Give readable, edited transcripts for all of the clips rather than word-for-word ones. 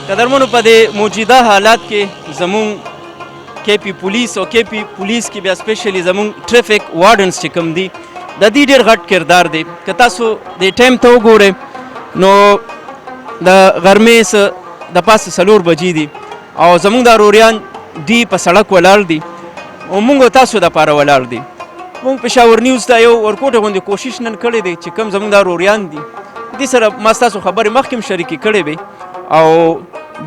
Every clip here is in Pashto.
قدرمنو په دې موجوده حالات کې زمونږ KP پولیس او KP پولیس کې بیا سپیشلی زمونږ ټریفک وارډنز چې کوم دي د دې ډېر غټ کردار دی. که تاسو د ټایم ته وګورئ نو د غرمې څه د پاسه 4 بجې دي او زمونږ دا روریان دوی په سړک ولاړ دي او مونږ تاسو دپاره ولاړ دي. مونږ پېښور نیوز ته یو ورکوټه غوندې کوشش نن کړی دی چې کوم زمونږ دا روریان دي دې سره ما ستاسو خبرې مخکې هم شریکې کړې وې او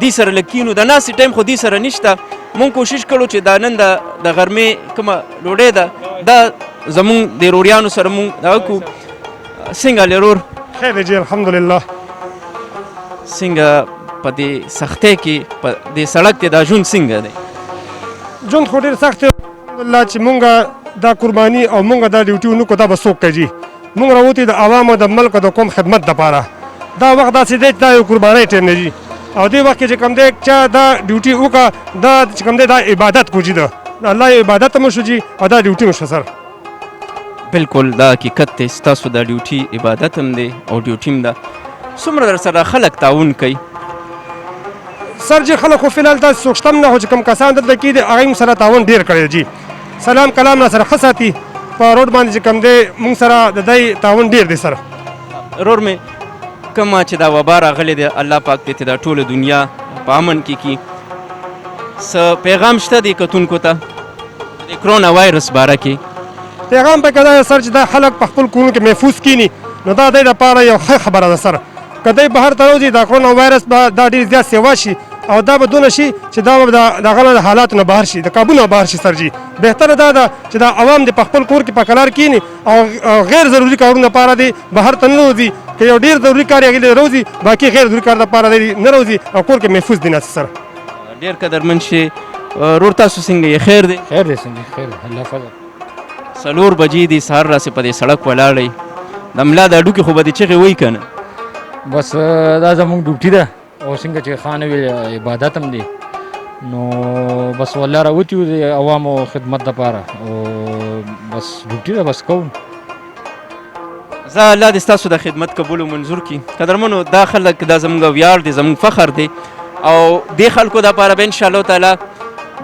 دې سره لږ کینو. د ناستې ټایم خو دې سره نشته. مونږ کوشش کړو چې دا نن د غرمې کومه ډوډۍ ده دا زمونږ د روریانو سره مونږ دغه کړو. څنګه لرور؟ خیر دی جی الحمدلله. څنګه په دې سختۍ کې په دې سړک کې دا ژوند څنګه دی؟ ژوند خو ډېر سخت دی الحمدلله چې مونږ دا قرباني او مونږ دا ډیوټي ونکړو دا به څوک کوي. مونږ راوتي د عوامو د ملک د قوم خدمت دپاره. دا وخت داسې دی چې دا یو قربانۍ ټایم نه دي او دې وخت کې چې کوم دی چا دا ډیوټي وکړه دا چې کوم دی دا عبادت کوجي ده د الله یو عبادت هم وشو جي او دا ډیوټي هم شو سر. بالکل دا حقیقت دی. ستاسو دا ډیوټي عبادت هم دی او ډیوټي هم ده. څومره در سره خلک تعاون کوي؟ سر جي خلک خو فلحال داسې څوک شته نه خو چې کوم کسان دلته کې دي هغوی سره تعاون ډېر کړی جي. سلام کلام نه سره ښه ساتي. په روډ باندې چې کوم دی مونږ سره د دی تعاون ډېر دی سره. رور مې کومه چې دا وبا راغلی دی الله پاک دې دا ټوله دنیا په امن کې کي. څه پیغام شته دی کتونکو ته د کرونا وایرس باره کې؟ پیغام پکې دا سر چې دا خلک په خپل کورونو کې محفوظ کینی نو دا دی لپاره یو ښه خبره ده سر. که دی بهر ته راوځي دا کرونا وایرس به دا ډېر زیات سیوا شي او دا به دونه شي چې دا به د هغه د حالاتو نه بهر شي د قابو نه بهر شي سر جي. بهتره دا ده چې دا عوام دې په خپل کور کې په قرار کینی او غیر ضروري کارونو لپاره دی بهر ته نه وځي. که یو ډېر ضروري کار یې هغې راوځي باقي غیر ضروري کار لپاره دی نه راوځي او کور کې محفوظ دی ناست سر. ډېر قدرمن شي. رور تاسو څنګه یې خیر دی؟ خیر دی څنګه خیر الله فضل. 4 بجې دي سهار راسې په دې سړک ولاړئ د ملا د هډوکې خو به دې چغې وایي که نه؟ بس دا زموږ ډیوټي ده او څنګه چې خان ویل عبادت هم دی نو بس والله راوتي یو د عوامو خدمت دپاره او بس ډیوټي ده بس کوو. زه الله دې ستاسو د خدمت قبول و منظور کړي. قدرمنو دا خلک دا زموږ ویاړ دی زموږ فخر دی او دې خلکو دپاره به انشاءالله تعالی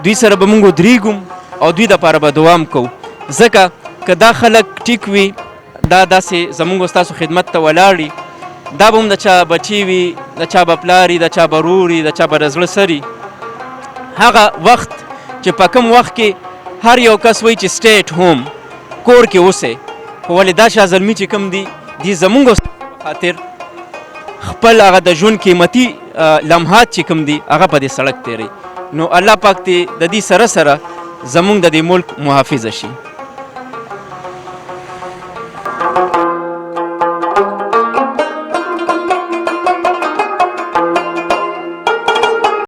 دوی سره به مونږ ودرېږو او دوی دپاره به دوام کوو. ځکه که دا خلک ټیک وي دا داسې زموږ ستاسو خدمت ته ولاړ دا به هم د چا بچی وي د چا به پلار وي د چا به رور وي د چا به د زړه سر وي. هغه وخت چې په کوم وخت کې هر یو کس وایي چې سټی اټ هوم کور کې اوسئ خو ولې دا شاه زلمي چې کوم دي دي زموږ خاطر خپل هغه د ژوند قیمتي لمحات چې کوم دي هغه په دې سړک تېروي. نو الله پاک دې د دې سره سره زموږ د دې ملک محافظه شي.